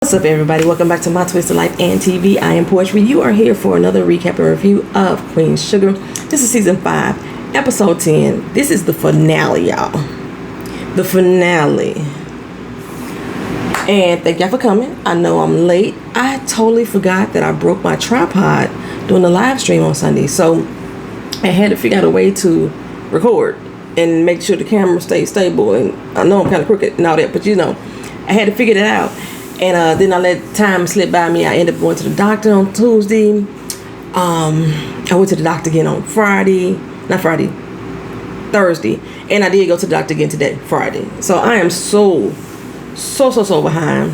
What's up, everybody? Welcome back to My Twisted Life and TV. I am Poetry. You are here for another recap and review of Queen Sugar. This is season 5, episode 10. This is the finale, y'all. The finale. And thank y'all for coming. I know I'm late. I totally forgot that I broke my tripod doing the live stream on Sunday. So I had to figure out a way to record and make sure the camera stays stable. And I know I'm kind of crooked and all that, but I had to figure that out. And then I let time slip by me. I ended up going to the doctor on Tuesday. I went to the doctor again on Thursday. And I did go to the doctor again today, Friday. So I am so behind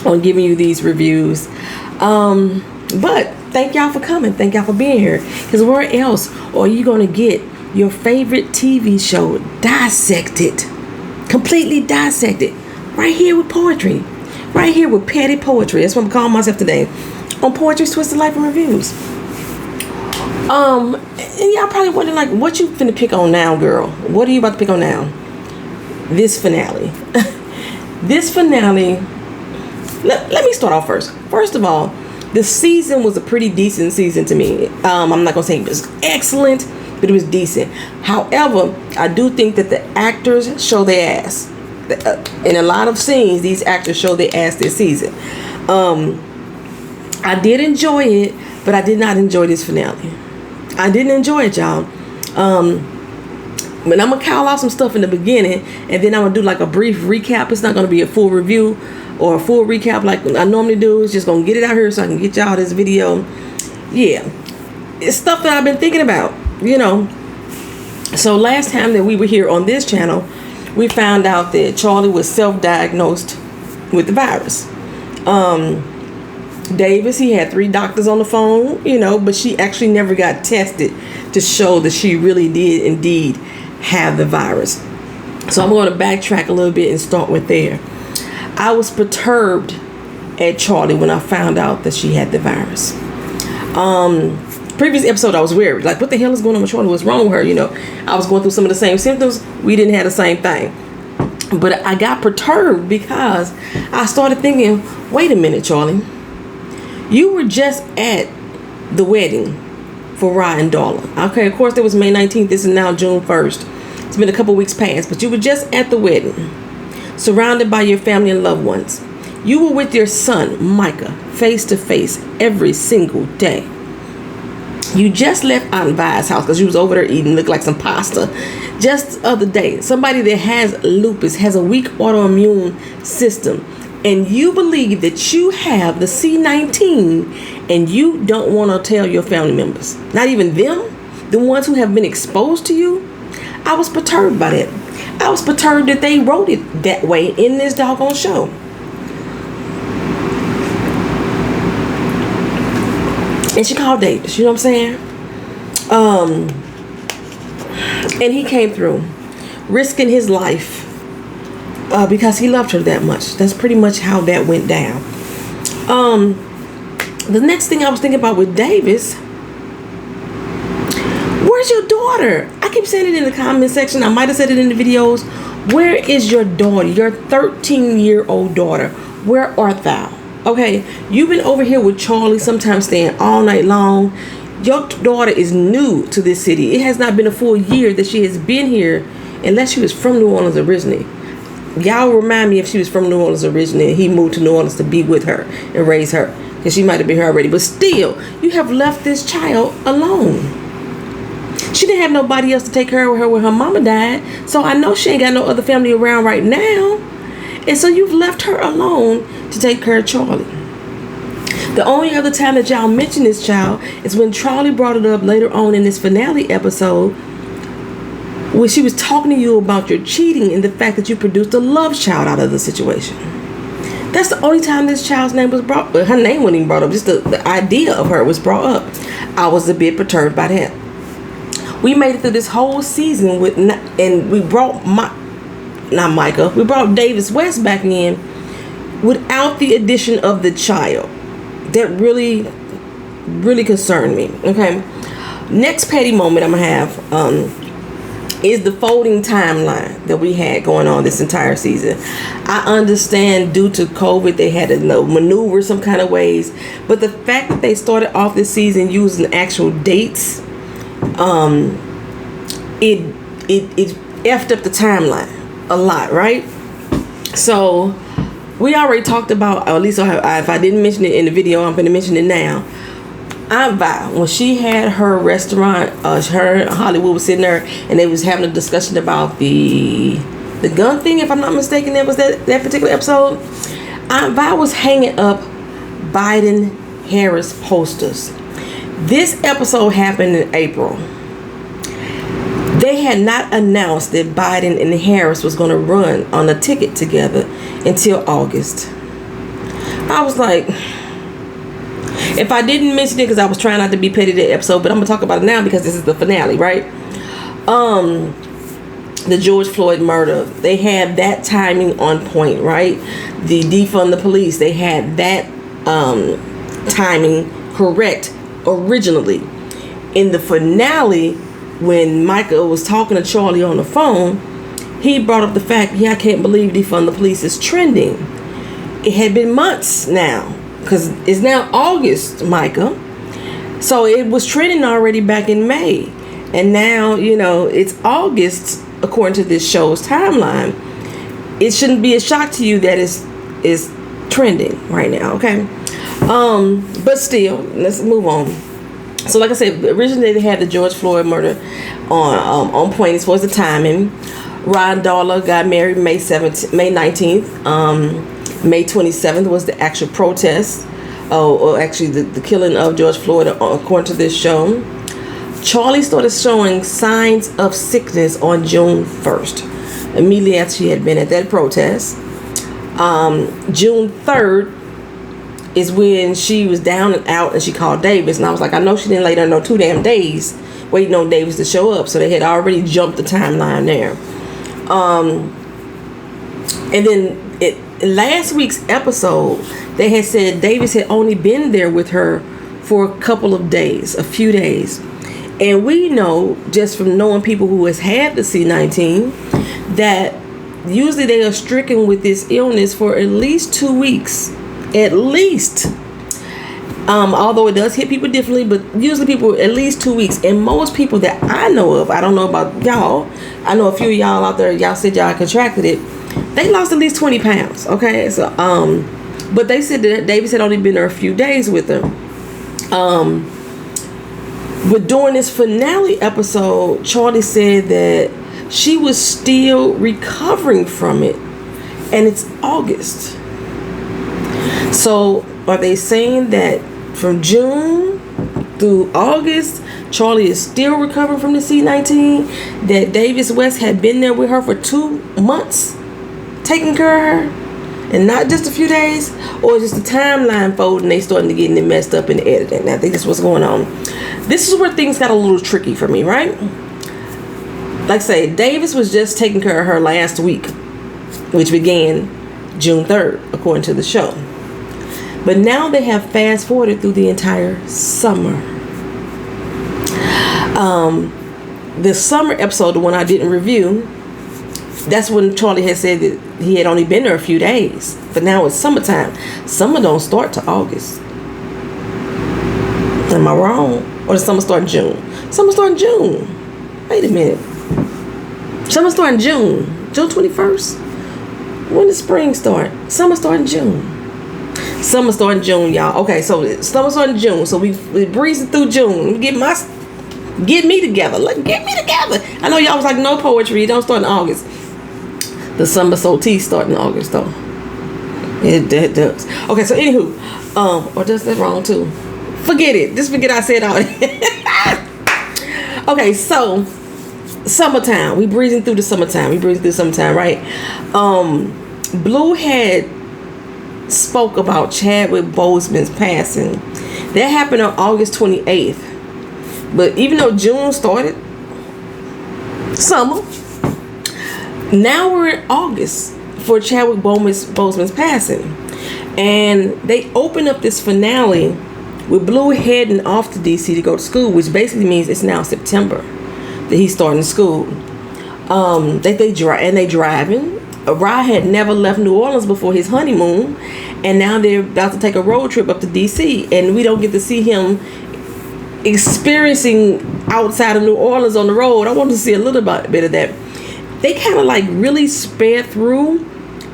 on giving you these reviews. But thank y'all for coming. Thank y'all for being here. Because where else are you going to get your favorite TV show dissected? Completely dissected. Right here with poetry. Right here with petty poetry. That's what I'm calling myself today. On Poetry's Twisted Life and Reviews. And y'all probably wondering, like, what you finna pick on now, girl? What are you about to pick on now? This finale. This finale. Let me start off first. First of all, the season was a pretty decent season to me. I'm not gonna say it was excellent, but it was decent. However, I do think that the actors show their ass. In a lot of scenes, these actors show their ass this season. I did enjoy it, but I did not enjoy this finale. I didn't enjoy it, y'all. But I'm gonna call out some stuff in the beginning, and then I'm gonna do like a brief recap. It's not gonna be a full review or a full recap like I normally do. It's just gonna get it out here so I can get y'all this video. Yeah, it's stuff that I've been thinking about, So last time that we were here on this channel, we found out that Charlie was self-diagnosed with the virus. Davis, he had 3 doctors on the phone, but she actually never got tested to show that she really did indeed have the virus. So I'm going to backtrack a little bit and start with there. I was perturbed at Charlie when I found out that she had the virus. Previous episode, I was worried. Like, what the hell is going on with Charlie? What's wrong with her? I was going through some of the same symptoms. We didn't have the same thing. But I got perturbed because I started thinking, wait a minute, Charlie. You were just at the wedding for Rye and Darla. Okay, of course, that was May 19th. This is now June 1st. It's been a couple weeks past. But you were just at the wedding, surrounded by your family and loved ones. You were with your son, Micah, face to face every single day. You just left Aunt Vi's house because you was over there eating, looked like some pasta. Just the other day, somebody that has lupus, has a weak autoimmune system, and you believe that you have the C19 and you don't want to tell your family members, not even them, the ones who have been exposed to you. I was perturbed by that. I was perturbed that they wrote it that way in this doggone show. And she called Davis, you know what I'm saying? And he came through, risking his life because he loved her that much. That's pretty much how that went down. The next thing I was thinking about with Davis, where's your daughter? I keep saying it in the comment section. I might have said it in the videos. Where is your daughter? Your 13-year-old daughter. Where art thou? Okay, you've been over here with Charlie, sometimes staying all night long. Your daughter is new to this city. It has not been a full year that she has been here, unless she was from New Orleans originally. Y'all remind me if she was from New Orleans originally and he moved to New Orleans to be with her and raise her, because she might have been here already. But still, you have left this child alone. She didn't have nobody else to take care of her when her mama died, so I know she ain't got no other family around right now. And so you've left her alone to take care of Charlie. The only other time that y'all mention this child is when Charlie brought it up later on in this finale episode, when she was talking to you about your cheating and the fact that you produced a love child out of the situation. That's the only time this child's name was brought up. Her name wasn't even brought up. Just the idea of her was brought up. I was a bit perturbed by that. We made it through this whole season and we brought we brought Davis West back in without the addition of the child. That really concerned me. Okay, next petty moment I'm gonna have. is the folding timeline that we had going on this entire season. I understand due to COVID they had to maneuver some kind of ways, but the fact that they started off this season using actual dates, it effed up the timeline a lot, right? So we already talked about, or at least if I didn't mention it in the video, I'm going to mention it now. Aunt Vi, when she had her restaurant, her and Hollywood was sitting there and they was having a discussion about the gun thing, if I'm not mistaken, that was that particular episode. Aunt Vi was hanging up Biden-Harris posters. This episode happened in April. They had not announced that Biden and Harris was going to run on a ticket together until August. I was like, if I didn't mention it because I was trying not to be petty that episode, but I'm going to talk about it now because this is the finale, right? The George Floyd murder, they had that timing on point, right? The defund the police, they had that timing correct originally. In the finale, when Micah was talking to Charlie on the phone, he brought up the fact, I can't believe defund the police is trending. It had been months now, because it's now August, Micah. So it was trending already back in May. And now, it's August, according to this show's timeline. It shouldn't be a shock to you that it's trending right now, okay? But still, let's move on. So like I said, originally they had the George Floyd murder on point as far as the timing. Ron Darla got married May 19th. May 27th was the actual protest. Or actually the killing of George Floyd, according to this show. Charlie started showing signs of sickness on June 1st, immediately after she had been at that protest. June 3rd is when she was down and out and she called Davis. And I was like, I know she didn't lay there no 2 damn days waiting on Davis to show up. So they had already jumped the timeline there. And then last week's episode, they had said Davis had only been there with her for a couple of days, a few days. And we know, just from knowing people who has had the C19, that usually they are stricken with this illness for at least 2 weeks. At least. Although it does hit people differently, but usually people at least 2 weeks. And most people that I know of, I don't know about y'all, I know a few of y'all out there, y'all said y'all contracted it, they lost at least 20 pounds, okay? So, but they said that Davis had only been there a few days with them. But during this finale episode, Charlie said that she was still recovering from it. And it's August. So are they saying that from June through August, Charlie is still recovering from the C19? That Davis West had been there with her for 2 months, taking care of her? And not just a few days? Or just the timeline folding, they starting to get it messed up in the editing? I think that's what's going on. This is where things got a little tricky for me, right? Like I say, Davis was just taking care of her last week, which began June 3rd, according to the show. But now they have fast forwarded through the entire summer. The summer episode, the one I didn't review, that's when Charlie had said that he had only been there a few days. But now it's summertime. Summer don't start till August. Am I wrong? Or does summer start in June? Summer start in June. Wait a minute. Summer start in June. June 21st? When does spring start? Summer start in June. Summer start in June, y'all. Okay, so summer start in June. So we breezing through June. Get me together. Get me together. I know y'all was like, no poetry. It don't start in August. The summer solstice start in August, though. It does. Okay, so anywho, or does that wrong too? Forget it. Just forget I said all that. Okay, so summertime. We breezing through the summertime. Right? Blue had spoke about Chadwick Boseman's passing. That happened on August 28th. But even though June started summer, now we're in August for Chadwick Boseman's passing. And they open up this finale with Blue heading off to DC to go to school, which basically means it's now September that he's starting school. They driving. Rod had never left New Orleans before his honeymoon, and now they're about to take a road trip up to DC, and we don't get to see him experiencing outside of New Orleans on the road. I want to see a little bit of that. They kind of like really sped through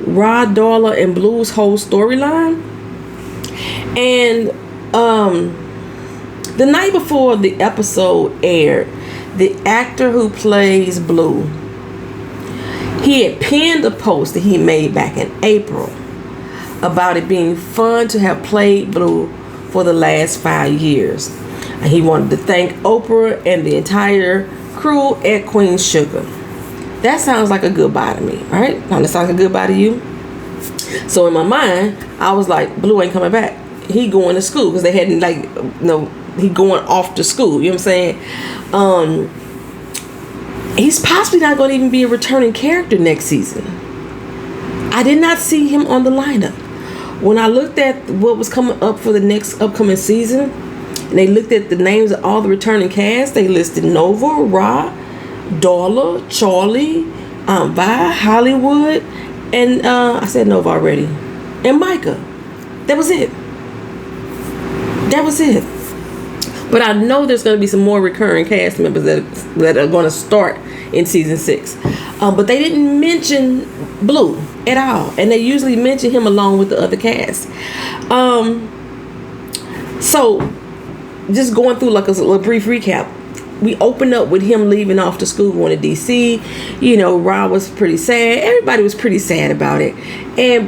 Rod, Darla, and Blue's whole storyline. And the night before the episode aired, the actor who plays Blue, he had pinned a post that he made back in April about it being fun to have played Blue for the last 5 years. And he wanted to thank Oprah and the entire crew at Queen Sugar. That sounds like a goodbye to me, right? Now, that sounds like a goodbye to you. So in my mind, I was like, Blue ain't coming back. He going to school, because they hadn't he going off to school. You know what I'm saying? He's possibly not going to even be a returning character next season. I did not see him on the lineup. When I looked at what was coming up for the next upcoming season, and they looked at the names of all the returning cast, they listed Nova, Ra, Darla, Charlie, Vi, Hollywood, and I said Nova already, and Micah. That was it. But I know there's going to be some more recurring cast members that are going to start in season 6. But they didn't mention Blue at all. And they usually mention him along with the other cast. So, just going through like a brief recap. We opened up with him leaving off to school, going to DC. You know, Rob was pretty sad. Everybody was pretty sad about it.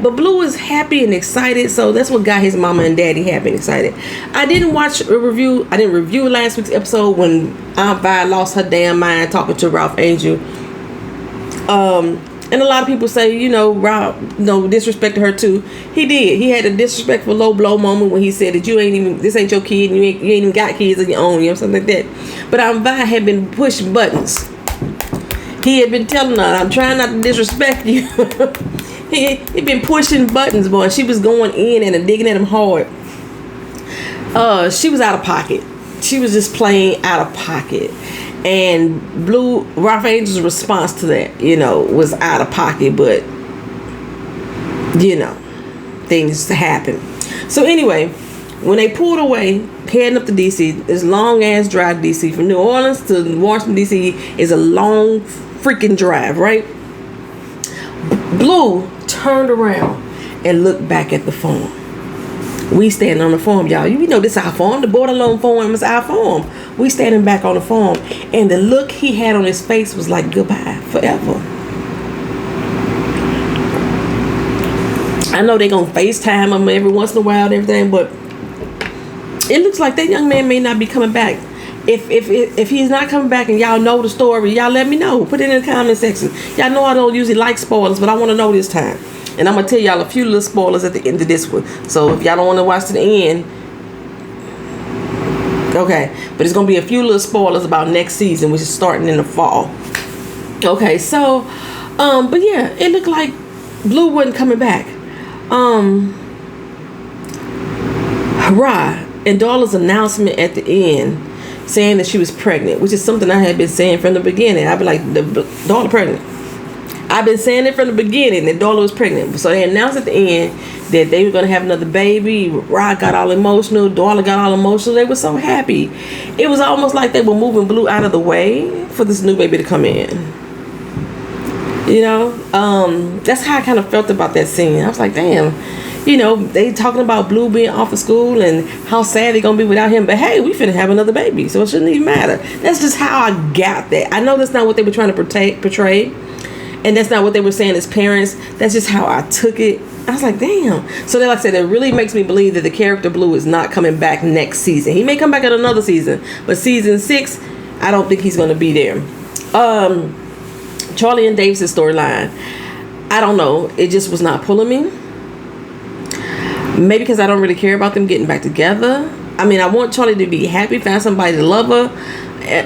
But Blue was happy and excited. So that's what got his mama and daddy happy and excited. I didn't review last week's episode when Aunt Vi lost her damn mind talking to Ralph Angel. And a lot of people say, you know, Rob, disrespected her too. He did. He had a disrespectful low blow moment when he said that this ain't your kid, and you ain't even got kids of your own, you know, something like that. But Aunt Vi had been pushing buttons. He had been telling her, I'm trying not to disrespect you. He'd been pushing buttons, boy. She was going in and digging at him hard. She was out of pocket. She was just plain out of pocket. And Ralph Angel's response to that, was out of pocket, but, things happen. So anyway, when they pulled away, heading up to DC, this long ass drive to DC, from New Orleans to Washington, DC, is a long freaking drive, right? Blue turned around and looked back at the farm. We standing on the farm, y'all. You know this our farm. The borderline farm is our farm. We standing back on the farm, and the look he had on his face was like goodbye forever. I know they gonna FaceTime him every once in a while and everything, but it looks like that young man may not be coming back. If he's not coming back and y'all know the story, y'all let me know. Put it in the comment section. Y'all know I don't usually like spoilers, but I want to know this time. And I'm going to tell y'all a few little spoilers at the end of this one. So if y'all don't want to watch to the end, okay. But it's going to be a few little spoilers about next season, which is starting in the fall. Okay, so, but yeah, it looked like Blue wasn't coming back. Ra and Darla's announcement at the end saying that she was pregnant, which is something I had been saying from the beginning. I'd be like, Darla pregnant. I've been saying it from the beginning that Darla was pregnant. So they announced at the end that they were going to have another baby. Rod got all emotional. Darla got all emotional. They were so happy. It was almost like they were moving Blue out of the way for this new baby to come in. That's how I kind of felt about that scene. I was like, damn. They talking about Blue being off of school and how sad they're going to be without him. But hey, we finna have another baby. So it shouldn't even matter. That's just how I got that. I know that's not what they were trying to portray. And that's not what they were saying as parents. That's just how I took it. I was like, damn. So then, like I said, it really makes me believe that the character Blue is not coming back next season. He may come back at another season. But season 6, I don't think he's going to be there. Charlie and Davis' storyline. I don't know. It just was not pulling me. Maybe because I don't really care about them getting back together. I mean, I want Charlie to be happy, find somebody to love her.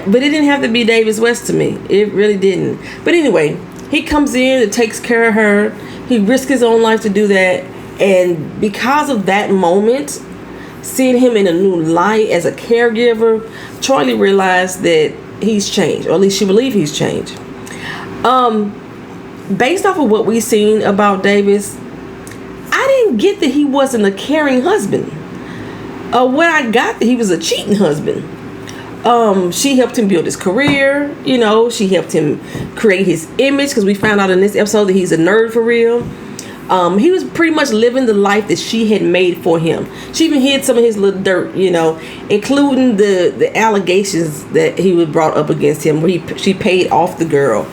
But it didn't have to be Davis West to me. It really didn't. But anyway, he comes in and takes care of her. He risks his own life to do that. And because of that moment, seeing him in a new light as a caregiver, Charlie realized that he's changed. Or at least she believed he's changed. Based off of what we seen about Davis, I didn't get that he wasn't a caring husband. What I got that he was a cheating husband. She helped him build his career. You know, she helped him create his image, because we found out in this episode that he's a nerd for real. He was pretty much living the life that she had made for him. She even hid some of his little dirt, you know, including the allegations that he was brought up against him, where she paid off the girl.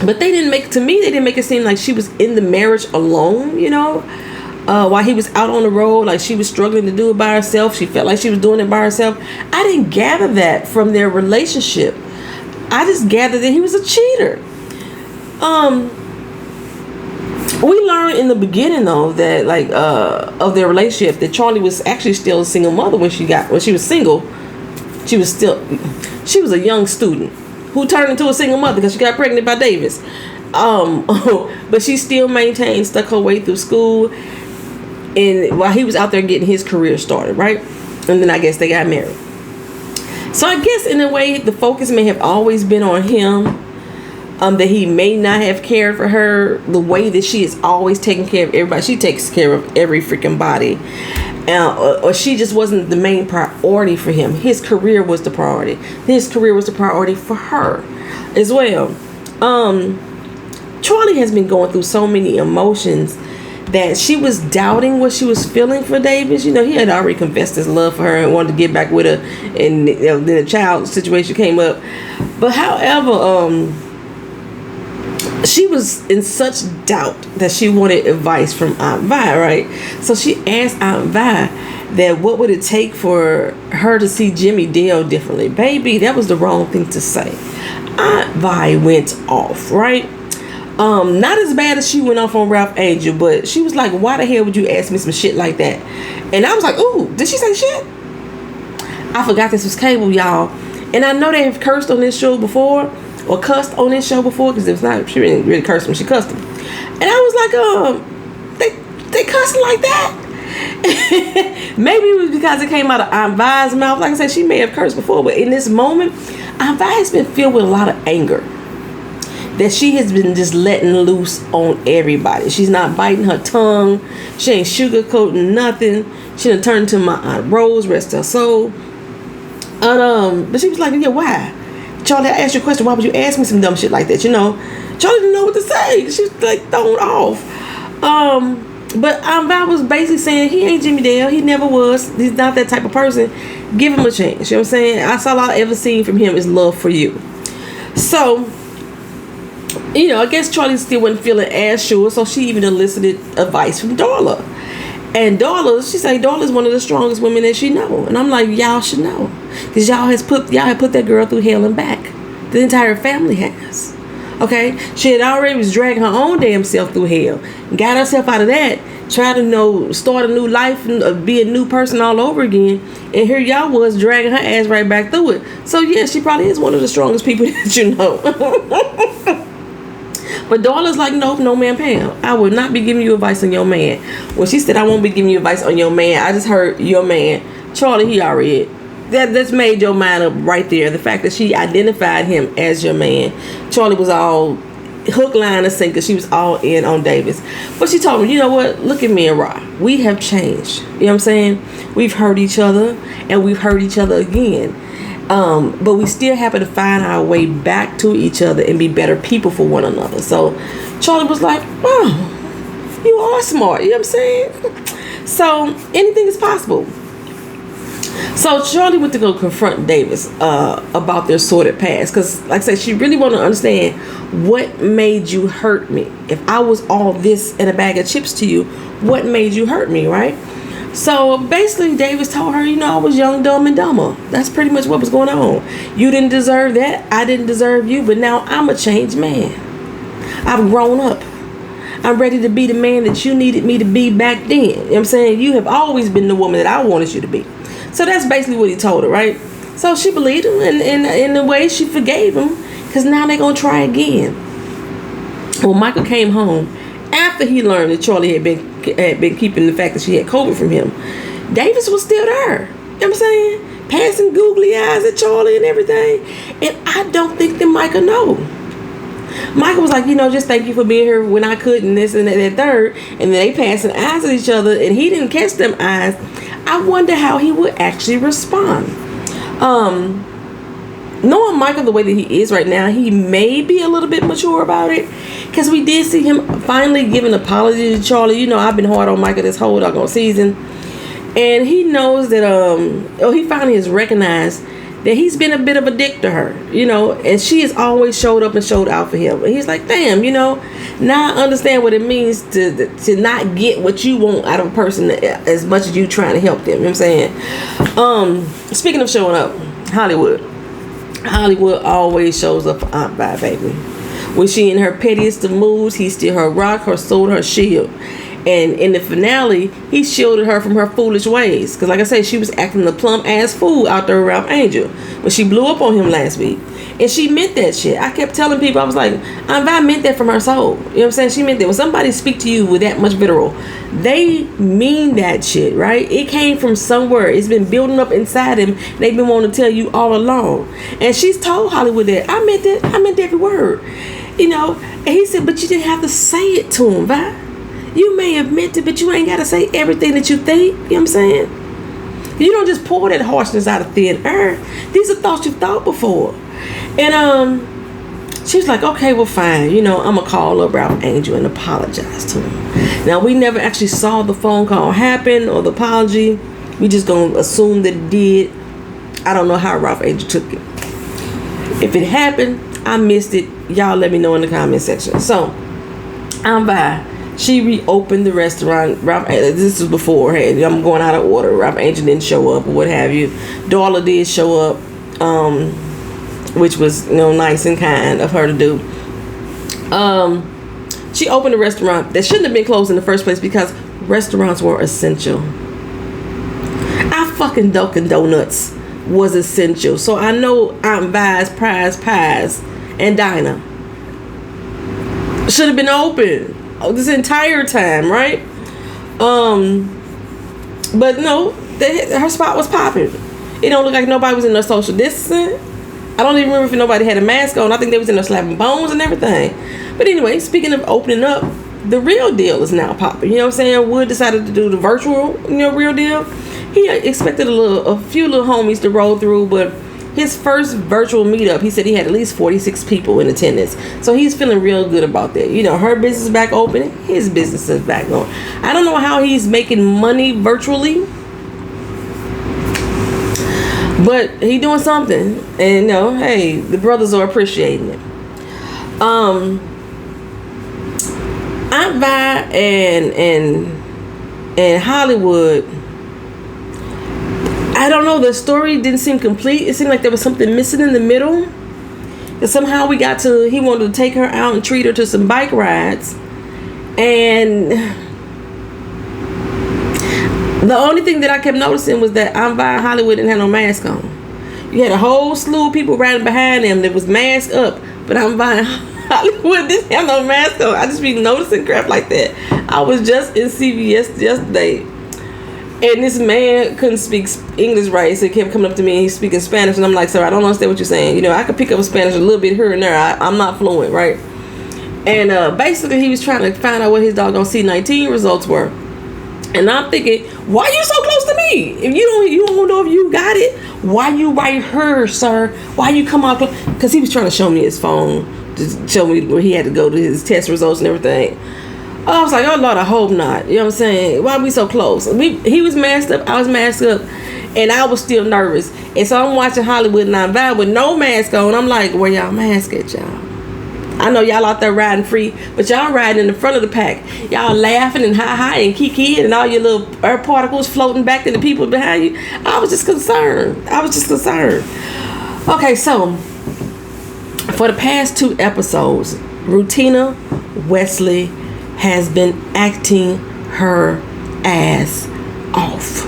But they didn't make it seem like she was in the marriage alone, you know. While he was out on the road, like she was struggling to do it by herself. She felt like she was doing it by herself. I didn't gather that from their relationship. I just gathered that he was a cheater. We learned in the beginning, though, that like of their relationship, that Charlie was actually still a single mother when she was single. She was a young student who turned into a single mother because she got pregnant by Davis. But she still stuck her way through school, and while he was out there getting his career started, right? And then I guess they got married. So I guess in a way the focus may have always been on him. That he may not have cared for her the way that she is always taking care of everybody. She takes care of every freaking body. Or she just wasn't the main priority for him. His career was the priority. His career was the priority for her as well. Charlie has been going through so many emotions that she was doubting what she was feeling for Davis. You know, he had already confessed his love for her and wanted to get back with her, and then the child situation came up. But however, she was in such doubt that she wanted advice from Aunt Vi, right? So she asked Aunt Vi that what would it take for her to see Jimmy Dale differently. Baby, that was the wrong thing to say. Aunt Vi went off, right? Not as bad as she went off on Ralph Angel, but she was like, why the hell would you ask me some shit like that? And I was like, ooh, did she say shit? I forgot this was cable, y'all. And I know they have cursed on this show before, or cussed on this show before, because it's not, she didn't really curse when she cussed him. And I was like, they cussing like that? Maybe it was because it came out of Aunt Vi's mouth. Like I said, she may have cursed before, but in this moment, Aunt Vi has been filled with a lot of anger that she has been just letting loose on everybody. She's not biting her tongue. She ain't sugarcoating nothing. She done turned into my Aunt Rose, rest her soul. But she was like, yeah, why? Charlie, I asked you a question. Why would you ask me some dumb shit like that? You know, Charlie didn't know what to say. She was like thrown off. But Aunt Vi was basically saying he ain't Jimmy Dale. He never was. He's not that type of person. Give him a chance. You know what I'm saying? That's all I ever seen from him is love for you. So, you know, I guess Charlie still wasn't feeling as sure. So she even elicited advice from Darla. And Darla, she said Darla's one of the strongest women that she know. And I'm like, y'all should know. Because y'all have put that girl through hell and back. The entire family has. Okay? She had already was dragging her own damn self through hell. Got herself out of that. Tried to start a new life and be a new person all over again. And here y'all was dragging her ass right back through it. So yeah, she probably is one of the strongest people that you know. But Darla's like, nope, no man, Pam. I will not be giving you advice on your man. When she said I won't be giving you advice on your man, I just heard your man. Charlie, he already that's made your mind up right there. The fact that she identified him as your man. Charlie was all hook, line, and sinker. She was all in on Davis. But she told him, you know what? Look at me and Ra. We have changed. You know what I'm saying? We've hurt each other, and we've hurt each other again. But we still happen to find our way back to each other and be better people for one another. So Charlie was like, wow, you are smart. You know what I'm saying? So anything is possible. So Charlie went to go confront Davis about their sordid past. Because like I said, she really wanted to understand what made you hurt me. If I was all this and a bag of chips to you, what made you hurt me, right? So basically Davis told her, you know, I was young, dumb, and dumber. That's pretty much what was going on. You didn't deserve that. I didn't deserve you. But now I'm a changed man. I've grown up. I'm ready to be the man that you needed me to be back then. You know what I'm saying? You have always been the woman that I wanted you to be. So that's basically what he told her, right? So she believed him, and in a way she forgave him, because now they're going to try again. When Michael came home, after he learned that Charlie had been keeping the fact that she had COVID from him, Davis was still there. You know what I'm saying? passing googly eyes at Charlie and everything. And I don't think that Micah know. Micah was like, just thank you for being here when I couldn't, this and that third. And then they passing eyes at each other, and he didn't catch them eyes. I wonder how he would actually respond. Knowing Michael the way that he is right now, he may be a little bit mature about it, because we did see him finally give an apology to Charlie. I've been hard on Michael this whole doggone season, and he knows that he finally has recognized that he's been a bit of a dick to her, and she has always showed up and showed out for him. And he's like, damn, now I understand what it means to not get what you want out of a person as much as you trying to help them. You know what I'm saying? Speaking of showing up, Hollywood always shows up for Aunt Vi, baby. When she in her pettiest of moods, he's still her rock, her sword, her shield. And in the finale, he shielded her from her foolish ways. Because like I said, she was acting the plump ass fool out there around Angel when she blew up on him last week. And she meant that shit. I kept telling people, I was like, Aunt Vi meant that from her soul. You know what I'm saying? She meant that. When somebody speak to you with that much vitriol, they mean that shit, right? It came from somewhere. It's been building up inside him. They've been wanting to tell you all along. And she's told Hollywood that. I meant that. I meant every word. And he said, but you didn't have to say it to him, Vi. You may have meant it, but you ain't got to say everything that you think. You know what I'm saying? You don't just pour that harshness out of thin air. These are thoughts you've thought before. And she was like, okay, well, fine. I'm going to call up Ralph Angel and apologize to him. Now, we never actually saw the phone call happen or the apology. We just going to assume that it did. I don't know how Ralph Angel took it. If it happened, I missed it. Y'all let me know in the comment section. So, I'm by. She reopened the restaurant. This was beforehand. I'm going out of order. Ralph Angel didn't show up or what have you. Darla did show up, which was nice and kind of her to do. She opened a restaurant that shouldn't have been closed in the first place because restaurants were essential. Our fucking Dunkin' Donuts was essential. So I know Aunt Vi's Prize Pies and Diner should have been open this entire time, right? But no, her spot was popping. It don't look like nobody was in their social distancing. I don't even remember if nobody had a mask on. I think they was in there slapping bones and everything. But anyway, speaking of opening up, the real deal is now popping. You know what I'm saying? Wood decided to do the virtual, real deal. He expected a few little homies to roll through, but his first virtual meetup, he said he had at least 46 people in attendance. So he's feeling real good about that. Her business is back open. His business is back going. I don't know how he's making money virtually, but he doing something. And hey, the brothers are appreciating it. Aunt Vi and Hollywood, I don't know, the story didn't seem complete. It seemed like there was something missing in the middle. And somehow he wanted to take her out and treat her to some bike rides. And the only thing that I kept noticing was that Aunt Vi and Hollywood didn't have no mask on. You had a whole slew of people riding behind them that was masked up, but Aunt Vi and Hollywood didn't have no mask on. I just be noticing crap like that. I was just in CVS yesterday, and this man couldn't speak English right, so he kept coming up to me and he's speaking Spanish, and I'm like, sir, I don't understand what you're saying. I could pick up Spanish a little bit here and there. I'm not fluent, right? And basically he was trying to find out what his doggone C19 results were. And I'm thinking, why you so close to me? If you don't know if you got it, why you right here, sir? Why you come out close? Because he was trying to show me his phone to show me where he had to go to his test results and everything. I was like, oh Lord, I hope not. You know what I'm saying? Why are we so close? He was masked up, I was masked up, and I was still nervous. And so I'm watching Hollywood and Aunt Vi with no mask on. I'm like, where y'all mask at, y'all? I know y'all out there riding free, but y'all riding in the front of the pack. Y'all laughing and hi and kiki and all your little air particles floating back to the people behind you. I was just concerned. Okay, so for the past 2 episodes, Rutina Wesley has been acting her ass off,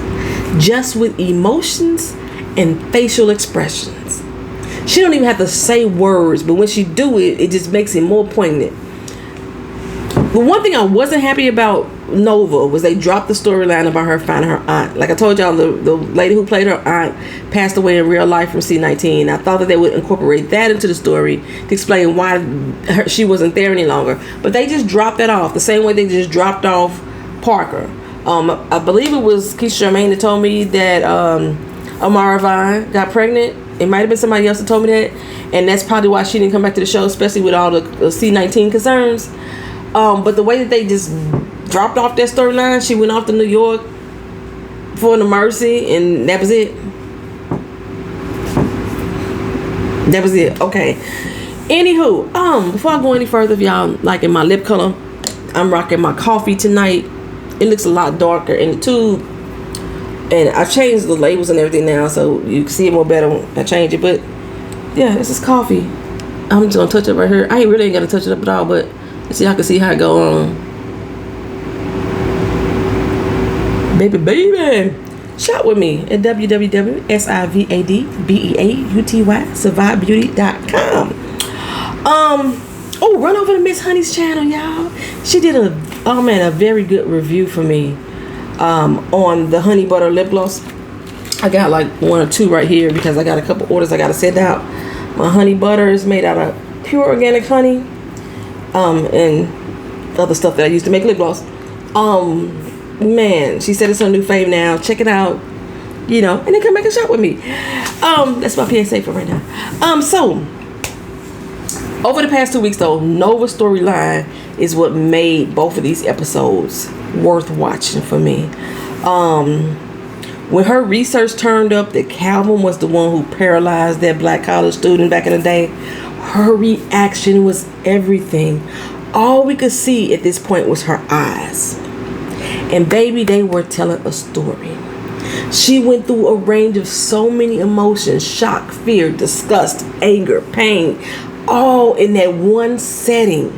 just with emotions and facial expressions. She don't even have to say words, but when she do it, it just makes it more poignant. The one thing I wasn't happy about Nova was they dropped the storyline about her finding her aunt. Like I told y'all, the lady who played her aunt passed away in real life from C-19. I thought that they would incorporate that into the story to explain why she wasn't there any longer. But they just dropped that off the same way they just dropped off Parker. I believe it was Keisha Charmaine that told me that Amara Vine got pregnant. It might have been somebody else that told me that. And that's probably why she didn't come back to the show, especially with all the C-19 concerns. But the way that they just dropped off that storyline, she went off to New York for the Mercy, and that was it. That was it. Okay. Anywho, before I go any further, if y'all liking my lip color, I'm rocking my coffee tonight. It looks a lot darker in the tube, and I changed the labels and everything now, so you can see it more better when I change it. But yeah, this is coffee. I'm just gonna touch it right here. I ain't really gonna touch it up at all, but see, y'all can see how it go on. Baby, shop with me at www.sivadbeauty.com. Run over to Miss Honey's channel, y'all. She did a very good review for me on the honey butter lip gloss. I got like 1 or 2 right here because I got a couple orders I gotta send out. My honey butter is made out of pure organic honey, and other stuff that I used to make lip gloss. Man, she said it's her new fave now. Check it out, and then come back and shop with me. That's my PSA for right now. So over the past 2 weeks though, Nova's storyline is what made both of these episodes worth watching for me. When her research turned up that Calvin was the one who paralyzed that black college student back in the day, her reaction was everything. All we could see at this point was her eyes. And baby, they were telling a story. She went through a range of so many emotions: shock, fear, disgust, anger, pain, all in that one setting.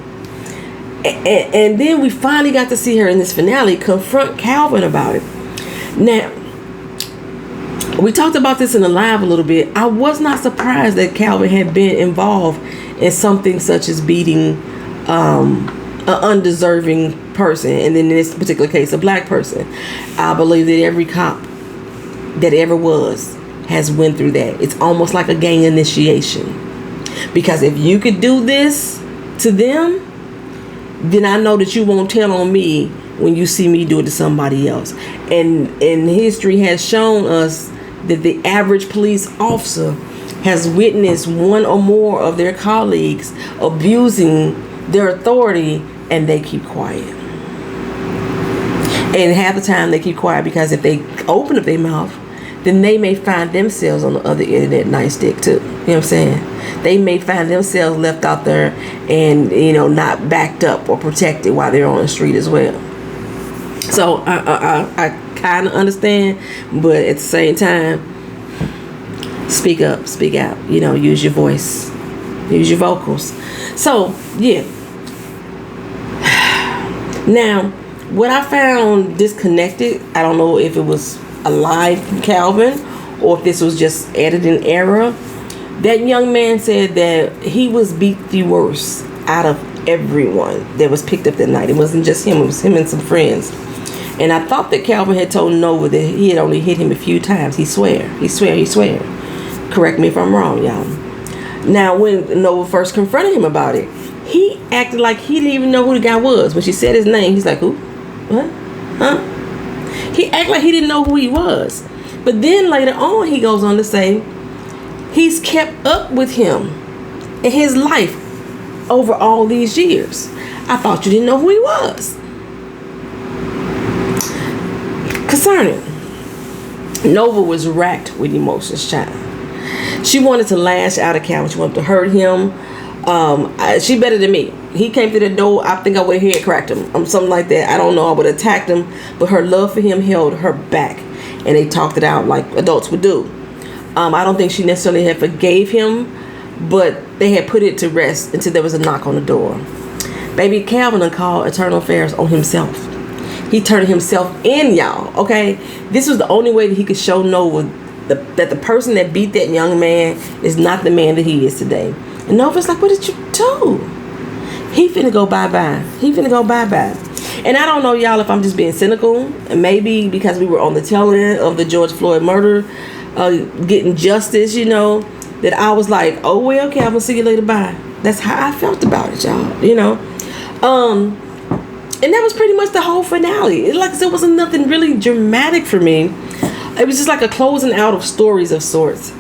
And then we finally got to see her in this finale confront Calvin about it. Now, we talked about this in the live a little bit. I was not surprised that Calvin had been involved in something such as beating an undeserving person, and then in this particular case, a black person. I believe that every cop that ever was has went through that. It's almost like a gang initiation. Because if you could do this to them, then I know that you won't tell on me when you see me do it to somebody else. And history has shown us that the average police officer has witnessed one or more of their colleagues abusing their authority, and they keep quiet. And half the time they keep quiet because if they open up their mouth, then they may find themselves on the other end of that nightstick too. You know what I'm saying? They may find themselves left out there and, not backed up or protected while they're on the street as well. So I kind of understand, but at the same time, speak up, speak out, use your voice, use your vocals. So, yeah. Now, what I found disconnected, I don't know if it was a live from Calvin or if this was just editing error. That young man said that he was beat the worst out of everyone that was picked up that night. It wasn't just him, it was him and some friends. And I thought that Calvin had told Nova that he had only hit him a few times. He swear. Correct me if I'm wrong, y'all. Now, when Nova first confronted him about it, he acted like he didn't even know who the guy was. When she said his name, he's like, who? What? Huh? He acted like he didn't know who he was. But then later on, he goes on to say, he's kept up with him in his life over all these years. I thought you didn't know who he was. Concerning, Nova was racked with emotions, child. She wanted to lash out at Calvin. She wanted to hurt him. She better than me. He came through the door. I think I would have head cracked him. Something like that. I don't know. I would have attacked him. But her love for him held her back. And they talked it out like adults would do. I don't think she necessarily had forgave him. But they had put it to rest until there was a knock on the door. Baby, Calvin called Eternal Affairs on himself. He turned himself in, y'all. Okay? This was the only way that he could show Nova that the person that beat that young man is not the man that he is today. And Nova's like, what did you do? He finna go bye-bye. He finna go bye-bye. And I don't know, y'all, if I'm just being cynical. And maybe because we were on the tail end of the George Floyd murder, getting justice, you know, that I was like, oh, well, okay, I'm gonna see you later, bye. That's how I felt about it, y'all, you know. And that was pretty much the whole finale. Like I said, it wasn't nothing really dramatic for me. It was just like a closing out of stories of sorts.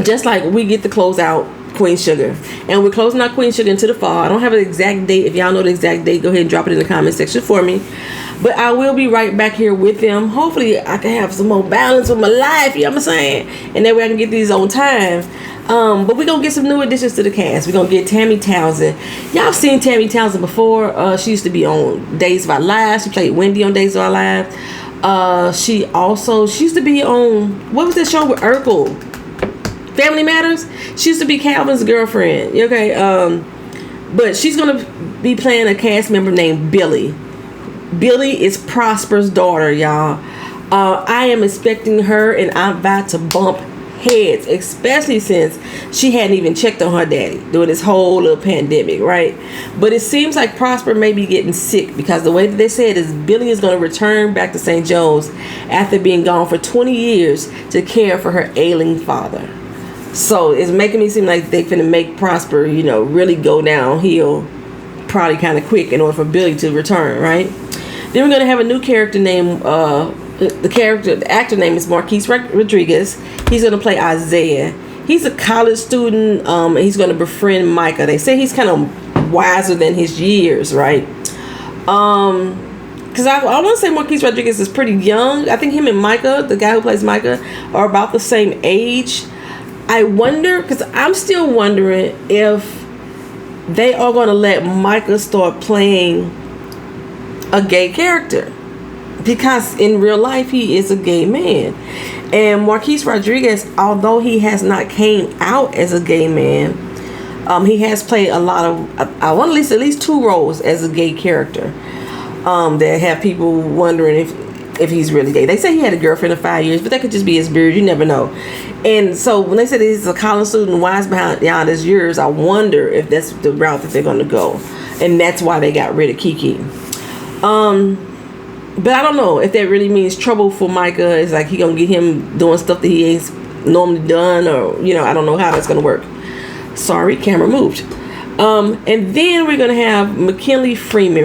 Just like we get to close out Queen Sugar. And we're closing out Queen Sugar into the fall. I don't have an exact date. If y'all know the exact date, go ahead and drop it in the comment section for me. But I will be right back here with them. Hopefully I can have some more balance with my life, you know what I'm saying? And that way I can get these on time. But we're going to get some new additions to the cast. We're going to get Tammy Townsend. Y'all seen Tammy Townsend before. She used to be on Days of Our Lives. She played Wendy on Days of Our Lives. She used to be on, what was that show with Urkel? Family Matters. She used to be Calvin's girlfriend. Okay. But she's going to be playing a cast member named Billy. Billy is Prosper's daughter, y'all. I am expecting her, and I'm about to bump heads, especially since she hadn't even checked on her daddy during this whole little pandemic, right? But it seems like Prosper may be getting sick, because the way that they said is Billy is going to return back to St. Joe's after being gone for 20 years to care for her ailing father. So it's making me seem like they're finna make Prosper, you know, really go downhill probably kind of quick in order for Billy to return, right? Then we're going to have a new character named, the actor name is Marquise Rodriguez. He's going to play Isaiah. He's a college student, and he's going to befriend Micah. They say he's kind of wiser than his years, right? Because I want to say Marquise Rodriguez is pretty young. I think him and Micah, the guy who plays Micah, are about the same age. I wonder, because I'm still wondering if they are going to let Micah start playing a gay character, because in real life he is a gay man. And Marquise Rodriguez, although he has not came out as a gay man, he has played a lot of, I want at least 2 roles as a gay character, that have people wondering if he's really gay. They say he had a girlfriend of 5 years, but that could just be his beard, you never know. And so when they said he's a college student, wise behind his years, I wonder if that's the route that they're going to go, and that's why they got rid of Kiki. But I don't know if that really means trouble for Micah. It's like he gonna get him doing stuff that he ain't normally done, or, you know, I don't know how that's gonna work. Sorry, camera moved. And then we're gonna have McKinley Freeman.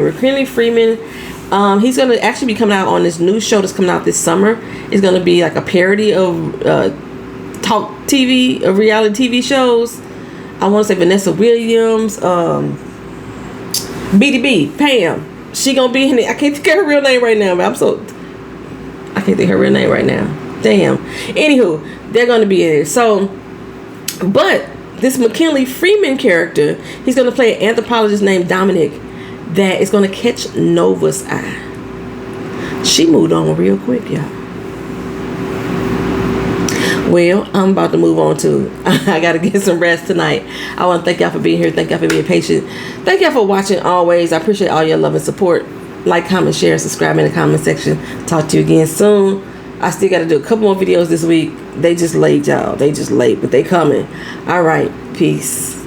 He's gonna actually be coming out on this new show that's coming out this summer. It's gonna be like a parody of talk TV, of reality TV shows. I want to say Vanessa Williams, BDB, Pam. She gonna be in it. I can't think of her real name right now, but I can't think of her real name right now. Damn. Anywho, they're gonna be in it. So, but this McKinley Freeman character, he's gonna play an anthropologist named Dominic that is gonna catch Nova's eye. She moved on real quick, y'all. Well, I'm about to move on too. I gotta get some rest tonight. I want to thank y'all for being here. Thank y'all for being patient. Thank y'all for watching always. I appreciate all your love and support. Like, comment, share, subscribe in the comment section. Talk to you again soon. I still got to do a couple more videos this week. They just late, y'all. They just late, but they coming. All right. Peace.